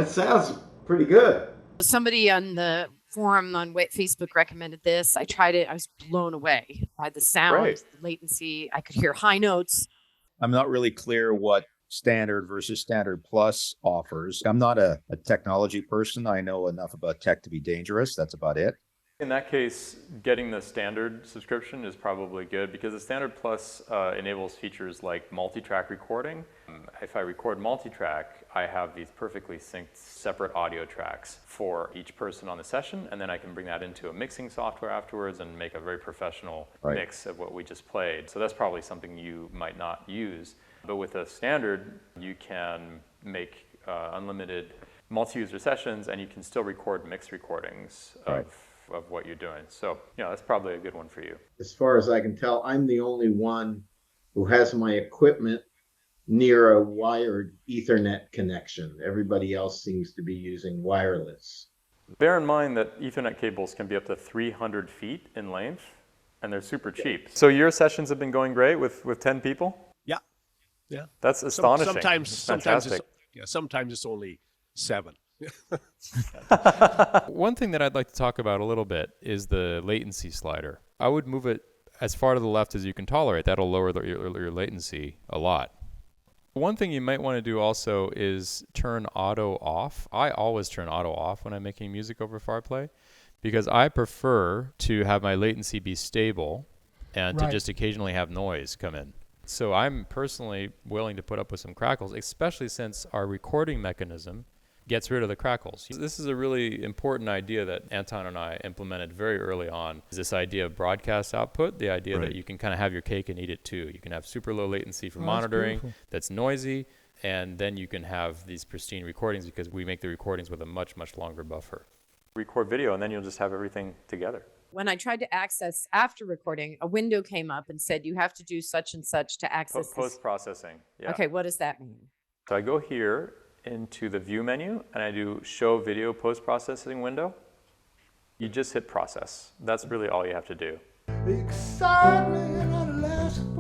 That sounds pretty good. Somebody on the forum on Facebook recommended this. I tried it. I was blown away by the sound, the latency. I could hear high notes. I'm not really clear what standard versus standard plus offers. I'm not a technology person. I know enough about tech to be dangerous. That's about it. In that case, getting the standard subscription is probably good because the standard plus enables features like multi-track recording. If I record multi-track, I have these perfectly synced separate audio tracks for each person on the session, and then I can bring that into a mixing software afterwards and make a very professional mix of what we just played. So that's probably something you might not use. But with a standard, you can make unlimited multi-user sessions, and you can still record mixed recordings of what you're doing. So, that's probably a good one for you. As far as I can tell, I'm the only one who has my equipment near a wired Ethernet connection. Everybody else seems to be using wireless. Bear in mind that Ethernet cables can be up to 300 feet in length, and they're super cheap. So your sessions have been going great with 10 people? Yeah. That's astonishing. Sometimes it's only 7. One thing that I'd like to talk about a little bit is the latency slider. I would move it as far to the left as you can tolerate. That'll lower your latency a lot. One thing you might want to do also is turn auto off. I always turn auto off when I'm making music over FarPlay because I prefer to have my latency be stable and to just occasionally have noise come in. So I'm personally willing to put up with some crackles, especially since our recording mechanism gets rid of the crackles. This is a really important idea that Anton and I implemented very early on, is this idea of broadcast output, the idea that you can kind of have your cake and eat it too. You can have super low latency for monitoring that's noisy, and then you can have these pristine recordings because we make the recordings with a much, much longer buffer. Record video, and then you'll just have everything together. When I tried to access after recording, a window came up and said, you have to do such and such to access Post-processing, yeah. Okay, what does that mean? So I go here into the view menu and I do show video post-processing window. You just hit process. That's really all you have to do. Excitement at last.